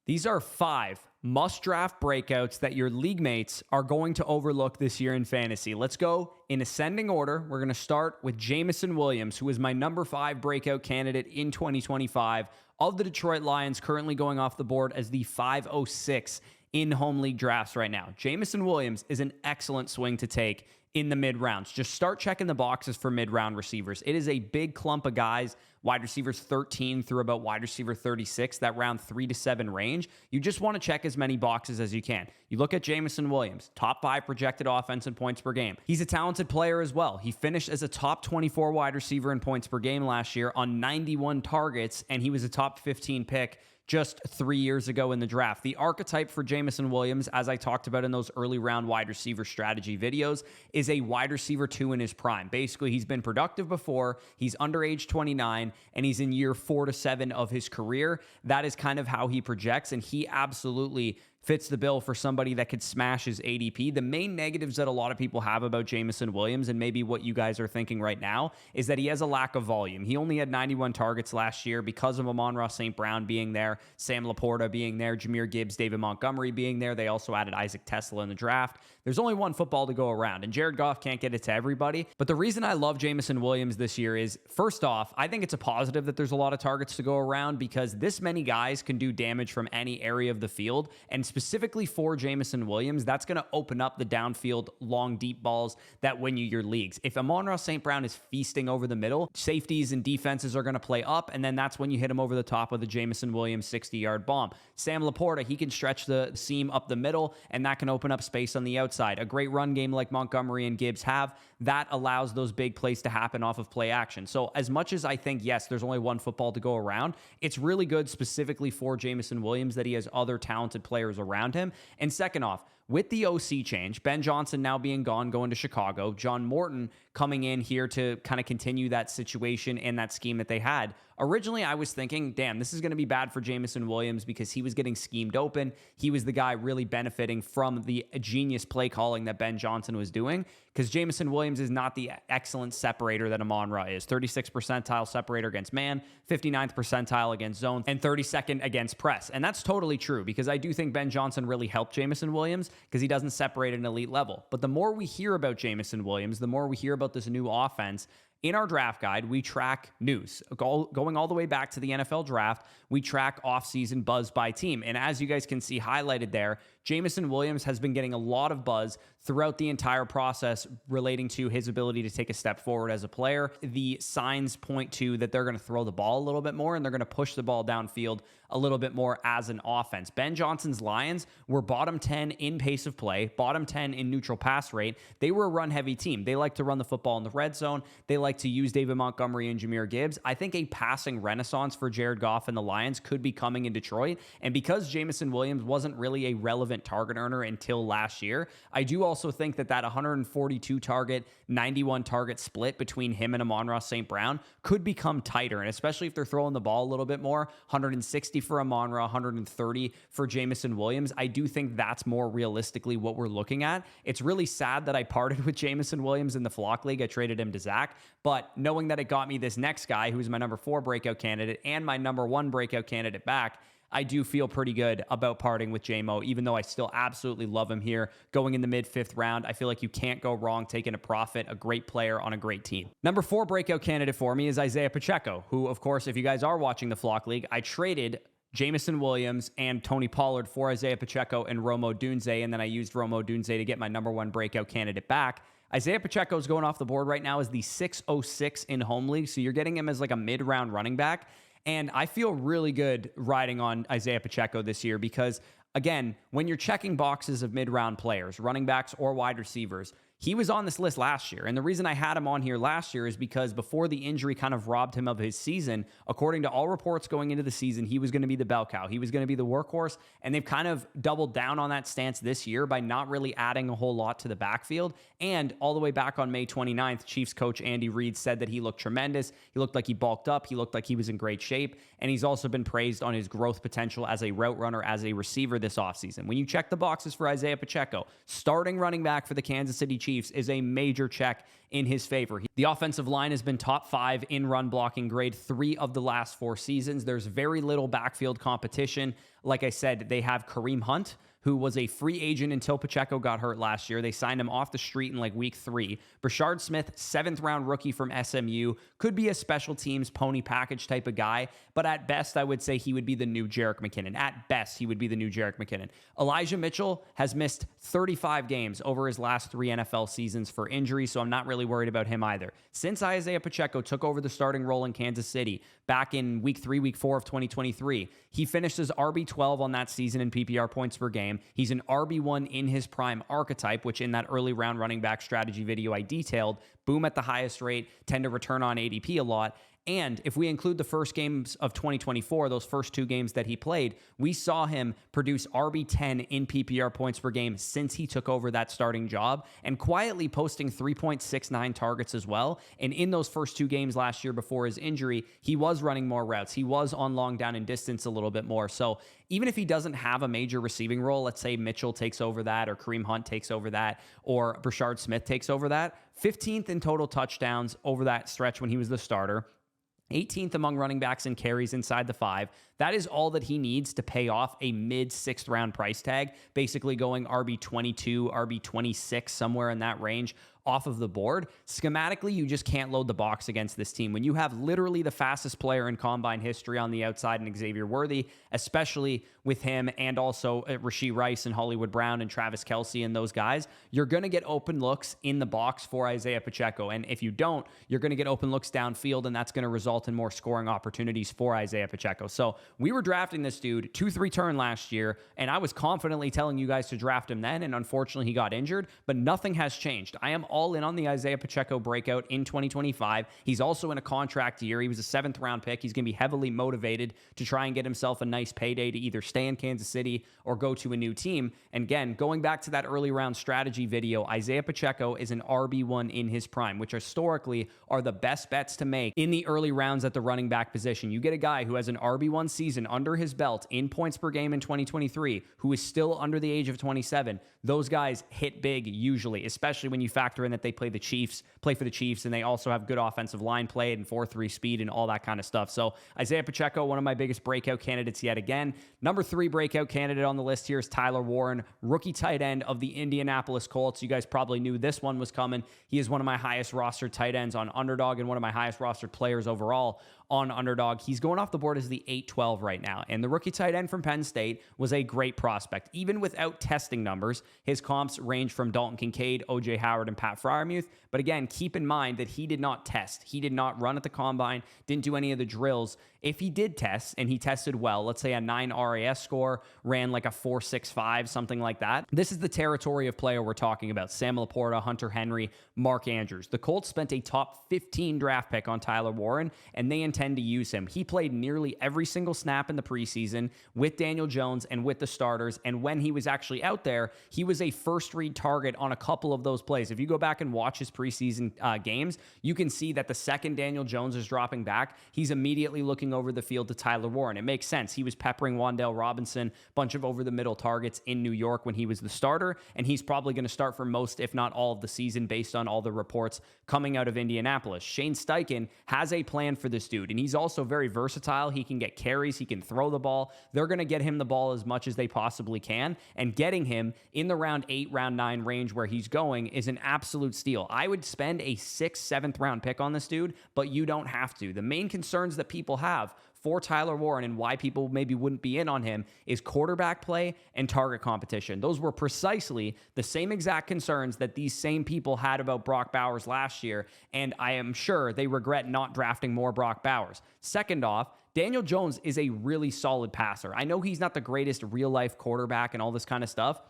These are 5 must-draft breakouts that your league mates are going to overlook this year in fantasy. Let's go in ascending order. We're going to start with Jameson Williams, who is my number 5 breakout candidate in 2025 of the Detroit Lions, currently going off the board as the 506 in home league drafts right now. Jameson Williams is an excellent swing to take in the mid-rounds. Just start checking the boxes for mid-round receivers. It is a big clump of guys, wide receivers 13 through about wide receiver 36, that round 3 to 7 range. You just want to check as many boxes as you can. You look at Jameson Williams, top 5 projected offense and points per game. He's a talented player as well. He finished as a top 24 wide receiver in points per game last year on 91 targets, and he was a top 15 pick just 3 years ago in the draft. The archetype for Jameson Williams, as I talked about in those early round wide receiver strategy videos, is a wide receiver 2 in his prime. Basically, he's been productive before, he's under age 29, and he's in year 4 to 7 of his career. That is kind of how he projects, and he absolutely fits the bill for somebody that could smash his ADP. The main negatives that a lot of people have about Jameson Williams, and maybe what you guys are thinking right now, is that he has a lack of volume. He only had 91 targets last year because of Amon-Ra St. Brown being there, Sam Laporta being there, Jahmyr Gibbs, David Montgomery being there. They also added Isaac Tesla in the draft. There's only one football to go around, and Jared Goff can't get it to everybody. But the reason I love Jameson Williams this year is, first off, I think it's a positive that there's a lot of targets to go around, because this many guys can do damage from any area of the field, and specifically for Jameson Williams, that's going to open up the downfield, long, deep balls that win you your leagues. If Amon-Ra St. Brown is feasting over the middle, safeties and defenses are going to play up, and then that's when you hit him over the top of the Jameson Williams 60-yard bomb. Sam Laporta, he can stretch the seam up the middle, and that can open up space on the outside. A great run game like Montgomery and Gibbs have, that allows those big plays to happen off of play action. So as much as I think, yes, there's only one football to go around, it's really good specifically for Jameson Williams that he has other talented players around him. And second off, with the OC change, Ben Johnson now being gone, going to Chicago, John Morton coming in here to kind of continue that situation and that scheme that they had. Originally, I was thinking, damn, this is going to be bad for Jameson Williams because he was getting schemed open. He was the guy really benefiting from the genius play calling that Ben Johnson was doing, because Jameson Williams is not the excellent separator that Amon-Ra is. 36th percentile separator against man, 59th percentile against zone, and 32nd against press. And that's totally true, because I do think Ben Johnson really helped Jameson Williams because he doesn't separate at an elite level. But the more we hear about Jameson Williams, the more we hear about this new offense. In our draft guide, we track news. Going all the way back to the NFL draft, we track offseason buzz by team. And as you guys can see highlighted there, Jameson Williams has been getting a lot of buzz throughout the entire process relating to his ability to take a step forward as a player. The signs point to that they're going to throw the ball a little bit more, and they're going to push the ball downfield a little bit more as an offense. Ben Johnson's Lions were bottom 10 in pace of play, bottom 10 in neutral pass rate. They were a run-heavy team. They like to run the football in the red zone. They like to use David Montgomery and Jahmyr Gibbs. I think a passing renaissance for Jared Goff and the Lions could be coming in Detroit. And because Jameson Williams wasn't really a relevant target earner until last year, I do also think that 142 target, 91 target split between him and Amon-Ra St. Brown could become tighter. And especially if they're throwing the ball a little bit more, 160 for Amon-Ra, 130 for Jameson Williams. I do think that's more realistically what we're looking at. It's really sad that I parted with Jameson Williams in the Flock League. I traded him to Zach, but knowing that it got me this next guy, who's my number 4 breakout candidate and my number 1 breakout candidate back, I do feel pretty good about parting with JMO, even though I still absolutely love him here. Going in the mid-5th round, I feel like you can't go wrong taking a profit, a great player on a great team. Number 4 breakout candidate for me is Isiah Pacheco, who, of course, if you guys are watching the Flock League, I traded Jameson Williams and Tony Pollard for Isiah Pacheco and Rome Odunze, and then I used Rome Odunze to get my number 1 breakout candidate back. Isiah Pacheco is going off the board right now as the 606 in home league, so you're getting him as like a mid-round running back. And I feel really good riding on Isiah Pacheco this year because, again, when you're checking boxes of mid-round players, running backs or wide receivers, he was on this list last year. And the reason I had him on here last year is because before the injury kind of robbed him of his season, according to all reports going into the season, he was going to be the bell cow. He was going to be the workhorse. And they've kind of doubled down on that stance this year by not really adding a whole lot to the backfield. And all the way back on May 29th, Chiefs coach Andy Reid said that he looked tremendous. He looked like he bulked up. He looked like he was in great shape. And he's also been praised on his growth potential as a route runner, as a receiver this offseason. When you check the boxes for Isiah Pacheco, starting running back for the Kansas City Chiefs, Chiefs is a major check in his favor. The offensive line has been top 5 in run blocking grade 3 of the last 4 seasons. There's very little backfield competition. Like I said, they have Kareem Hunt, who was a free agent until Pacheco got hurt last year. They signed him off the street in like week 3. Brashard Smith, 7th round rookie from SMU, could be a special teams pony package type of guy, but at best, I would say he would be the new Jerick McKinnon. At best, he would be the new Jerick McKinnon. Elijah Mitchell has missed 35 games over his last 3 NFL seasons for injury, so I'm not really worried about him either. Since Isiah Pacheco took over the starting role in Kansas City back in week 3, week 4 of 2023, he finished as RB12 on that season in PPR points per game. He's an RB1 in his prime archetype, which in that early round running back strategy video I detailed, boom at the highest rate, tend to return on ADP a lot. And if we include the first games of 2024, those first 2 games that he played, we saw him produce RB10 in PPR points per game since he took over that starting job, and quietly posting 3.69 targets as well. And in those first 2 games last year before his injury, he was running more routes. He was on long down and distance a little bit more. So even if he doesn't have a major receiving role, let's say Mitchell takes over that, or Kareem Hunt takes over that, or Brashard Smith takes over that, 15th in total touchdowns over that stretch when he was the starter, 18th among running backs in carries inside the 5. That is all that he needs to pay off a mid-6th round price tag, basically going RB22, RB26, somewhere in that range off of the board. Schematically, you just can't load the box against this team. When you have literally the fastest player in combine history on the outside in Xavier Worthy, especially with him and also Rashee Rice and Hollywood Brown and Travis Kelce and those guys, you're going to get open looks in the box for Isiah Pacheco. And if you don't, you're going to get open looks downfield, and that's going to result in more scoring opportunities for Isiah Pacheco. So we were drafting this dude 2-3 turn last year, and I was confidently telling you guys to draft him then, and unfortunately he got injured, but nothing has changed. I am all in on the Isiah Pacheco breakout in 2025. He's also in a contract year. He was a 7th round pick. He's going to be heavily motivated to try and get himself a nice payday to either stay in Kansas City or go to a new team. And again, going back to that early round strategy video, Isiah Pacheco is an RB1 in his prime, which historically are the best bets to make in the early rounds at the running back position. You get a guy who has an RB1 season under his belt in points per game in 2023, who is still under the age of 27. Those guys hit big usually, especially when you factor in that they play for the Chiefs, and they also have good offensive line play and 4.3 speed and all that kind of stuff. So Isiah Pacheco, one of my biggest breakout candidates yet again. Number 3 breakout candidate on the list here is Tyler Warren, rookie tight end of the Indianapolis Colts. You guys probably knew this one was coming. He is one of my highest rostered tight ends on UNDERDOG and one of my highest rostered players overall on UNDERDOG. He's going off the board as the 8-12 right now. And the rookie tight end from Penn State was a great prospect. Even without testing numbers, his comps range from Dalton Kincaid, OJ Howard, and Pat Freiermuth. But again, keep in mind that he did not test. He did not run at the combine, didn't do any of the drills. If he did test and he tested well, let's say a 9 RAS score, ran like a 4.65, something like that, this is the territory of player we're talking about. Sam Laporta, Hunter Henry, Mark Andrews. The Colts spent a top 15 draft pick on Tyler Warren, and they intend to use him. He played nearly every single snap in the preseason with Daniel Jones and with the starters, and when he was actually out there, he was a first read target on a couple of those plays. If you go back and watch his preseason games, you can see that the second Daniel Jones is dropping back, he's immediately looking over the field to Tyler Warren. It makes sense. He was peppering Wan'Dale Robinson, bunch of over-the-middle targets in New York when he was the starter, and he's probably going to start for most, if not all, of the season based on all the reports coming out of Indianapolis. Shane Steichen has a plan for this dude, and he's also very versatile. He can get carries. He can throw the ball. They're going to get him the ball as much as they possibly can, and getting him in the round 8, round 9 range where he's going is an absolute steal. I would spend a 6th, 7th round pick on this dude, but you don't have to. The main concerns that people have for Tyler Warren and why people maybe wouldn't be in on him is quarterback play and target competition. Those were precisely the same exact concerns that these same people had about Brock Bowers last year, and I am sure they regret not drafting more Brock Bowers. Second off, Daniel Jones is a really solid passer. I know he's not the greatest real-life quarterback and all this kind of stuff,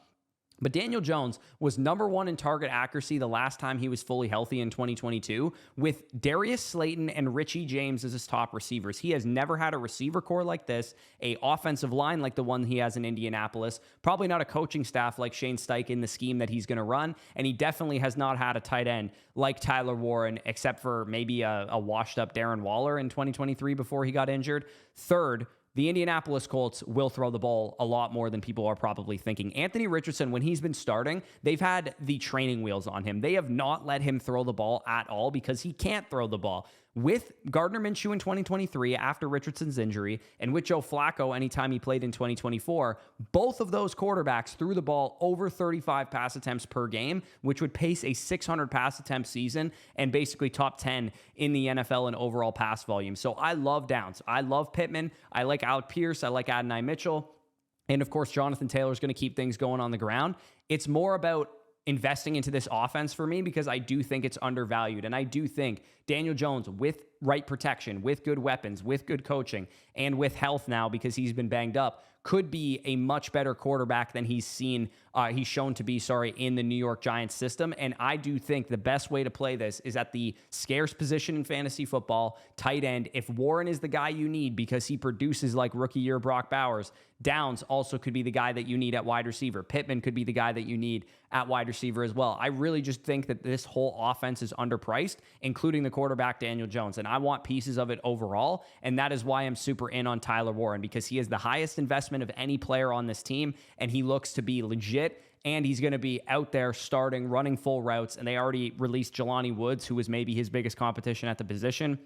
but Daniel Jones was number 1 in target accuracy the last time he was fully healthy in 2022, with Darius Slayton and Richie James as his top receivers. He has never had a receiver core like this, a offensive line like the one he has in Indianapolis, probably not a coaching staff like Shane Steichen, the scheme that he's going to run, and he definitely has not had a tight end like Tyler Warren, except for maybe a washed-up Darren Waller in 2023 before he got injured. Third, the Indianapolis Colts will throw the ball a lot more than people are probably thinking. Anthony Richardson, when he's been starting, they've had the training wheels on him. They have not let him throw the ball at all because he can't throw the ball. With Gardner Minshew in 2023 after Richardson's injury, and with Joe Flacco anytime he played in 2024, both of those quarterbacks threw the ball over 35 pass attempts per game, which would pace a 600 pass attempt season and basically top 10 in the NFL in overall pass volume. So I love Downs. I love Pittman. I like Alec Pierce. I like Adonai Mitchell. And of course, Jonathan Taylor is going to keep things going on the ground. It's more about investing into this offense for me because I do think it's undervalued. And I do think Daniel Jones, with right protection, with good weapons, with good coaching, and with health now because he's been banged up, could be a much better quarterback than he's shown to be, in the New York Giants system. And I do think the best way to play this is at the scarce position in fantasy football, tight end. If Warren is the guy you need because he produces like rookie year Brock Bowers, Downs also could be the guy that you need at wide receiver. Pittman could be the guy that you need at wide receiver as well. I really just think that this whole offense is underpriced, including the quarterback Daniel Jones. And I want pieces of it overall. And that is why I'm super in on Tyler Warren, because he is the highest investment of any player on this team. And he looks to be legit. And he's going to be out there starting, running full routes. And they already released Jelani Woods, who was maybe his biggest competition at the position.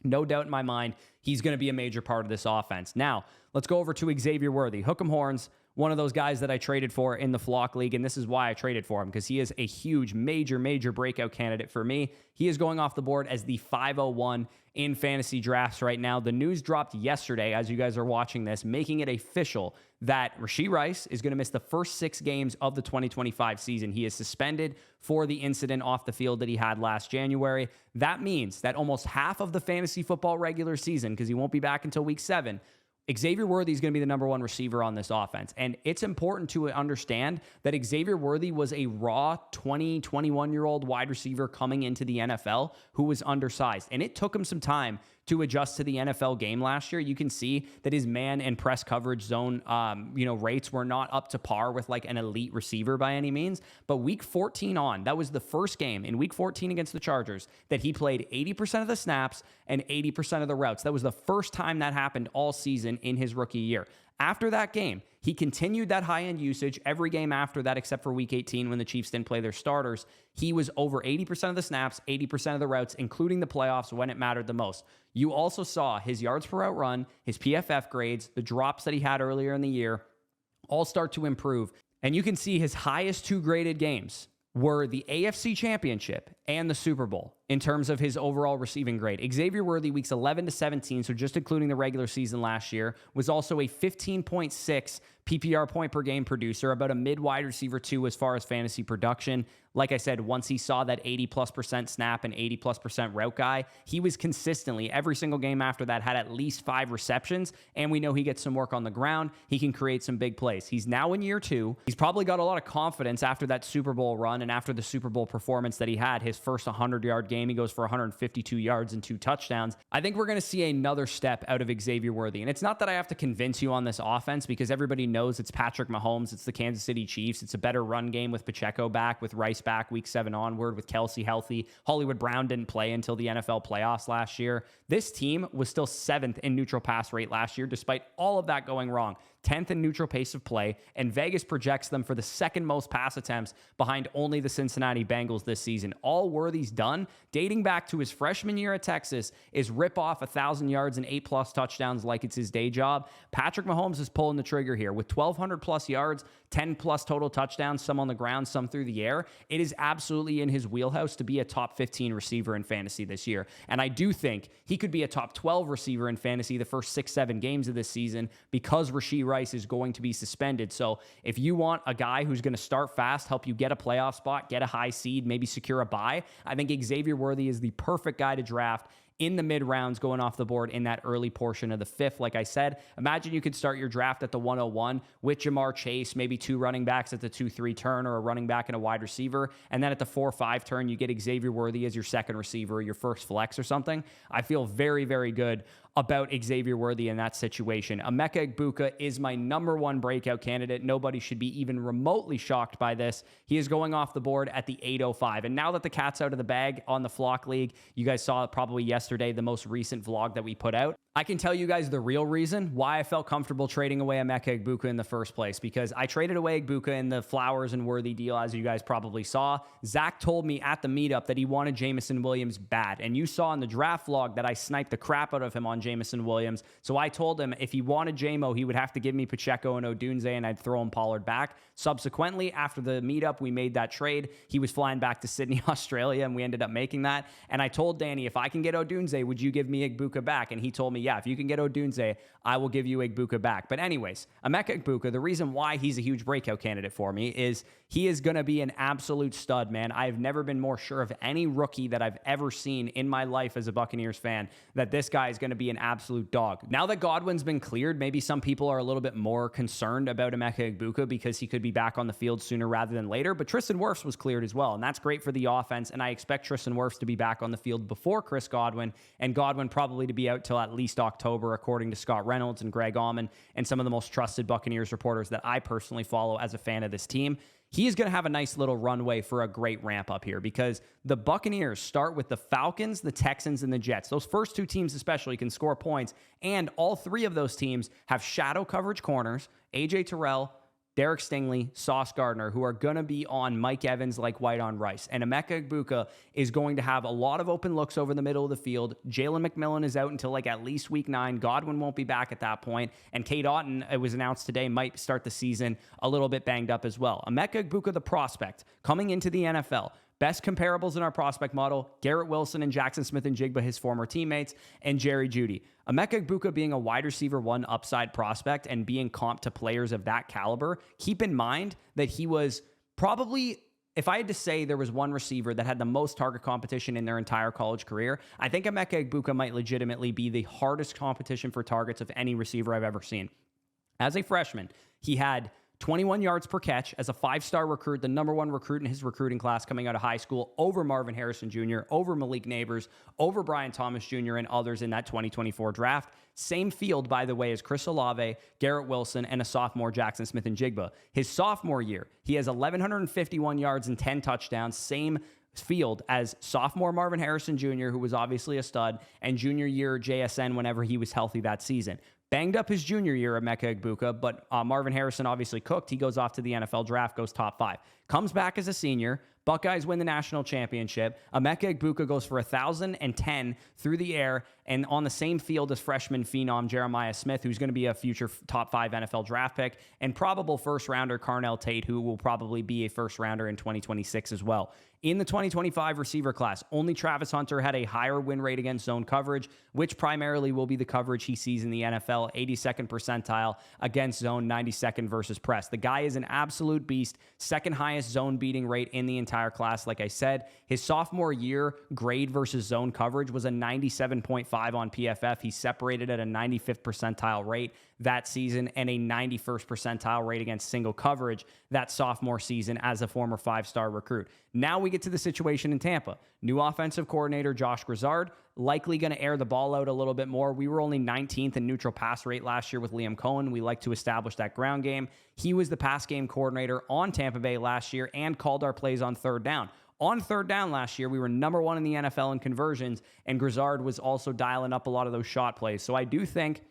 No doubt in my mind, he's going to be a major part of this offense. Now, let's go over to Xavier Worthy. Hook 'em horns, one of those guys that I traded for in the Flock League, and this is why I traded for him, because he is a huge, major breakout candidate for me. He is going off the board as the 501 in fantasy drafts right now. The news dropped yesterday, as you guys are watching this, making it official that Rashee Rice is going to miss the first 6 games of the 2025 season. He is suspended for the incident off the field that he had last January. That means that almost half of the fantasy football regular season, because he won't be back until week 7, Xavier Worthy is going to be the number 1 receiver on this offense. And it's important to understand that Xavier Worthy was a raw 20, 21-year-old wide receiver coming into the NFL who was undersized. And it took him some time to adjust to the NFL game last year. You can see that his man and press coverage zone, rates were not up to par with like an elite receiver by any means. But week 14 on, that was the first game in week 14 against the Chargers that he played 80% of the snaps and 80% of the routes. That was the first time that happened all season in his rookie year. After that game, he continued that high-end usage every game after that, except for week 18 when the Chiefs didn't play their starters. He was over 80% of the snaps, 80% of the routes, including the playoffs when it mattered the most. You also saw his yards per route run, his PFF grades, the drops that he had earlier in the year all start to improve. And you can see his highest 2 graded games were the AFC Championship and the Super Bowl in terms of his overall receiving grade. Xavier Worthy, weeks 11 to 17, so just including the regular season last year, was also a 15.6 PPR point per game producer, about a mid-wide receiver 2 as far as fantasy production. Like I said, once he saw that 80+% snap and 80+% route guy, he was consistently, every single game after that, had at least 5 receptions, and we know he gets some work on the ground. He can create some big plays. He's now in year 2. He's probably got a lot of confidence after that Super Bowl run and after the Super Bowl performance that he had. His first 100-yard game, he goes for 152 yards and 2 touchdowns. I think we're going to see another step out of Xavier Worthy, and it's not that I have to convince you on this offense, because everybody knows it's Patrick Mahomes, it's the Kansas City Chiefs, it's a better run game with Pacheco back, with Rice back week 7 onward, with Kelsey healthy. Hollywood Brown didn't play until the NFL playoffs last year. This team was still 7th in neutral pass rate last year, despite all of that going wrong. 10th in neutral pace of play, and Vegas projects them for the 2nd most pass attempts behind only the Cincinnati Bengals this season. All Worthy's done, dating back to his freshman year at Texas, is rip off 1,000 yards and 8+ touchdowns like it's his day job. Patrick Mahomes is pulling the trigger here with 1,200+ yards, 10+ total touchdowns, some on the ground, some through the air. It is absolutely in his wheelhouse to be a top 15 receiver in fantasy this year. And I do think he could be a top 12 receiver in fantasy the first 6-7 games of this season, because Rashee Rice is going to be suspended. So if you want a guy who's going to start fast, help you get a playoff spot, get a high seed, maybe secure a bye, I think Xavier Worthy is the perfect guy to draft in the mid rounds, going off the board in that early portion of the 5th. Like I said, imagine you could start your draft at the 101 with Jamar Chase, maybe 2 running backs at the 2-3 turn, or a running back and a wide receiver. And then at the 4-5 turn, you get Xavier Worthy as your second receiver, or your first flex or something. I feel very, very good about Xavier Worthy in that situation. Emeka Egbuka is my number 1 breakout candidate. Nobody should be even remotely shocked by this. He is going off the board at the 805. And now that the cat's out of the bag on the Flock League, you guys saw it probably yesterday, the most recent vlog that we put out, I can tell you guys the real reason why I felt comfortable trading away Emeka Egbuka in the first place, because I traded away Egbuka in the Flowers and Worthy deal, as you guys probably saw. Zach told me at the meetup that he wanted Jameson Williams bad, and you saw in the draft vlog that I sniped the crap out of him on Jameson Williams. So I told him if he wanted JMO, he would have to give me Pacheco and Odunze, and I'd throw him Pollard back. Subsequently, after the meetup, we made that trade. He was flying back to Sydney, Australia, and we ended up making that. And I told Danny, if I can get Odunze, would you give me Egbuka back? And he told me, yeah, if you can get Odunze, I will give you Egbuka back. But anyways, Emeka Egbuka, the reason why he's a huge breakout candidate for me is he is going to be an absolute stud, man. I've never been more sure of any rookie that I've ever seen in my life as a Buccaneers fan that this guy is going to be an absolute dog. Now that Godwin's been cleared, maybe some people are a little bit more concerned about Emeka Egbuka because he could be back on the field sooner rather than later. But Tristan Wirfs was cleared as well, and that's great for the offense. And I expect Tristan Wirfs to be back on the field before Chris Godwin, and Godwin probably to be out till at least October, according to Scott Reynolds and Greg Auman and some of the most trusted Buccaneers reporters that I personally follow as a fan of this team. He is going to have a nice little runway for a great ramp up here, because the Buccaneers start with the Falcons, the Texans, and the Jets. Those first two teams especially can score points, and all three of those teams have shadow coverage corners, AJ Terrell, Derek Stingley, Sauce Gardner, who are going to be on Mike Evans like white on rice. And Emeka Egbuka is going to have a lot of open looks over the middle of the field. Jalen McMillan is out until like at least week 9. Godwin won't be back at that point. And Cade Otton, it was announced today, might start the season a little bit banged up as well. Emeka Egbuka, the prospect, coming into the NFL. Best comparables in our prospect model, Garrett Wilson and Jackson Smith-Njigba, his former teammates, and Jerry Jeudy. Emeka Egbuka being a wide receiver 1 upside prospect and being comped to players of that caliber, keep in mind that he was probably, if I had to say there was one receiver that had the most target competition in their entire college career, I think Emeka Egbuka might legitimately be the hardest competition for targets of any receiver I've ever seen. As a freshman, he had 21 yards per catch as a 5-star recruit, the number 1 recruit in his recruiting class coming out of high school, over Marvin Harrison Jr., over Malik Neighbors, over Brian Thomas Jr., and others in that 2024 draft. Same field, by the way, as Chris Olave, Garrett Wilson, and a sophomore Jackson Smith-Njigba. His sophomore year, he has 1,151 yards and 10 touchdowns, same field as sophomore Marvin Harrison Jr., who was obviously a stud, and junior year JSN whenever he was healthy that season. Banged up his junior year, Emeka Egbuka, but Marvin Harrison obviously cooked. He goes off to the NFL draft, goes top 5. Comes back as a senior. Buckeyes win the national championship. Emeka Egbuka goes for 1,010 through the air and on the same field as freshman phenom Jeremiah Smith, who's going to be a future top 5 NFL draft pick, and probable first-rounder Carnell Tate, who will probably be a first-rounder in 2026 as well. In the 2025 receiver class, only Travis Hunter had a higher win rate against zone coverage, which primarily will be the coverage he sees in the NFL, 82nd percentile against zone, 92nd versus press. The guy is an absolute beast, second highest zone beating rate in the entire class. Like I said, his sophomore year grade versus zone coverage was a 97.5 on PFF. He separated at a 95th percentile rate that season and a 91st percentile rate against single coverage that sophomore season as a former 5-star recruit. Now we get to the situation in Tampa. New offensive coordinator Josh Grizzard, likely going to air the ball out a little bit more. We were only 19th in neutral pass rate last year with Liam Cohen. We like to establish that ground game. He was the pass game coordinator on Tampa Bay last year and called our plays on third down. On third down last year, we were number 1 in the NFL in conversions, and Grizzard was also dialing up a lot of those shot plays. So I do think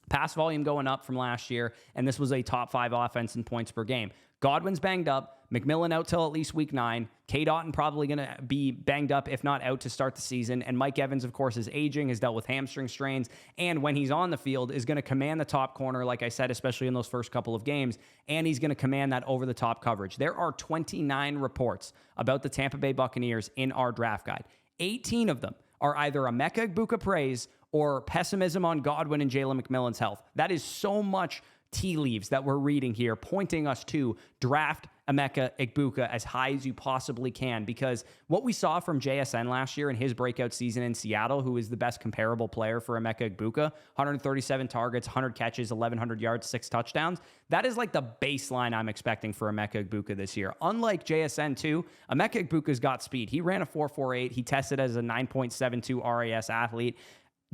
pass volume going up from last year, and this was a top 5 offense in points per game. Godwin's banged up. McMillan out till at least week 9. Cade Otton probably going to be banged up, if not out, to start the season. And Mike Evans, of course, is aging, has dealt with hamstring strains, and when he's on the field is going to command the top corner, like I said, especially in those first couple of games, and he's going to command that over-the-top coverage. There are 29 reports about the Tampa Bay Buccaneers in our draft guide. 18 of them are either Emeka Egbuka praise or pessimism on Godwin and Jalen McMillan's health. That is so much tea leaves that we're reading here, pointing us to draft Emeka Egbuka as high as you possibly can, because what we saw from JSN last year in his breakout season in Seattle, who is the best comparable player for Emeka Egbuka, 137 targets, 100 catches, 1,100 yards, 6 touchdowns. That is like the baseline I'm expecting for Emeka Egbuka this year. Unlike JSN 2, Emeka Egbuka's got speed. He ran a 4.48. He tested as a 9.72 RAS athlete.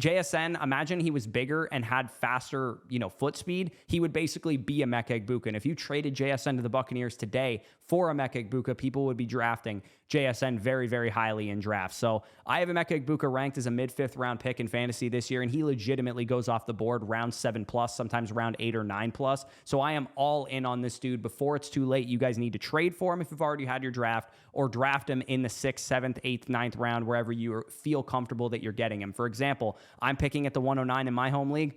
JSN, imagine he was bigger and had faster, foot speed. He would basically be Emeka Egbuka. And if you traded JSN to the Buccaneers today for Emeka Egbuka, people would be drafting JSN very, very highly in drafts. So I have Emeka Egbuka ranked as a mid-fifth round pick in fantasy this year, and he legitimately goes off the board round 7+, sometimes round 8 or 9+. So I am all in on this dude. Before it's too late, you guys need to trade for him if you've already had your draft, or draft him in the 6th, 7th, 8th, 9th round, wherever you feel comfortable that you're getting him. For example, I'm picking at the 109 in my home league.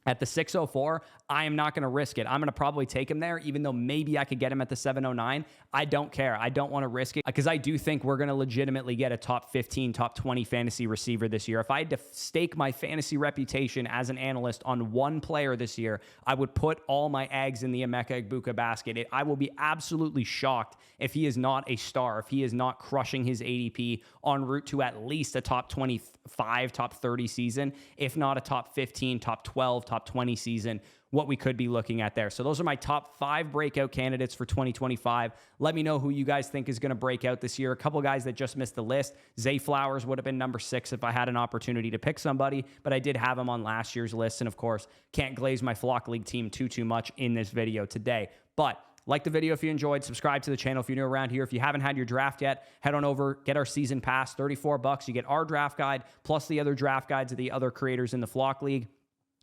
At the 604, I am not going to risk it. I'm going to probably take him there, even though maybe I could get him at the 709. I don't care. I don't want to risk it because I do think we're going to legitimately get a top 15, top 20 fantasy receiver this year. If I had to stake my fantasy reputation as an analyst on one player this year, I would put all my eggs in the Emeka Egbuka basket. I will be absolutely shocked if he is not a star, if he is not crushing his ADP en route to at least a top 25, top 30 season, if not a top 15, top 12, top 20 season, what we could be looking at there. So those are my top 5 breakout candidates for 2025. Let me know who you guys think is going to break out this year. A couple guys that just missed the list. Zay Flowers would have been number 6 if I had an opportunity to pick somebody, but I did have him on last year's list. And of course, can't glaze my Flock League team too much in this video today. But like the video if you enjoyed, subscribe to the channel if you're new around here. If you haven't had your draft yet, head on over, get our season pass, $34. You get our draft guide, plus the other draft guides of the other creators in the Flock League.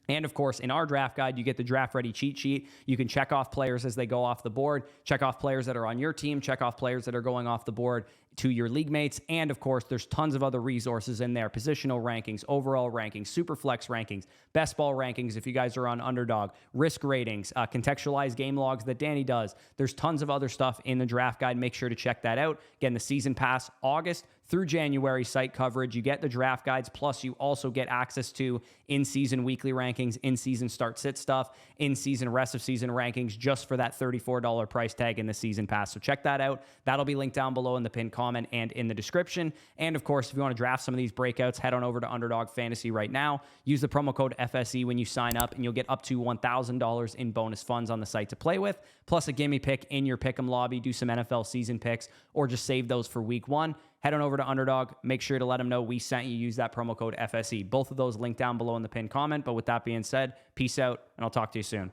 And of course, in our draft guide, you get the draft ready cheat sheet. You can check off players as they go off the board, check off players that are on your team, check off players that are going off the board to your league mates. And of course, there's tons of other resources in there. Positional rankings, overall rankings, super flex rankings, best ball rankings if you guys are on Underdog, risk ratings, contextualized game logs that Danny does. There's tons of other stuff in the draft guide. Make sure to check that out. Again, the season pass, August through January site coverage. You get the draft guides, plus you also get access to in-season weekly rankings, in-season start-sit stuff, in-season rest of season rankings, just for that $34 price tag in the season pass. So check that out. That'll be linked down below in the pinned comment and in the description. And of course, if you want to draft some of these breakouts, head on over to Underdog Fantasy right now. Use the promo code FSE when you sign up, and you'll get up to $1,000 in bonus funds on the site to play with, plus a gimme pick in your pick'em lobby. Do some NFL season picks, or just save those for week 1. Head on over to Underdog. Make sure to let them know we sent you. Use that promo code FSE. Both of those linked down below in the pinned comment. But with that being said, peace out, and I'll talk to you soon.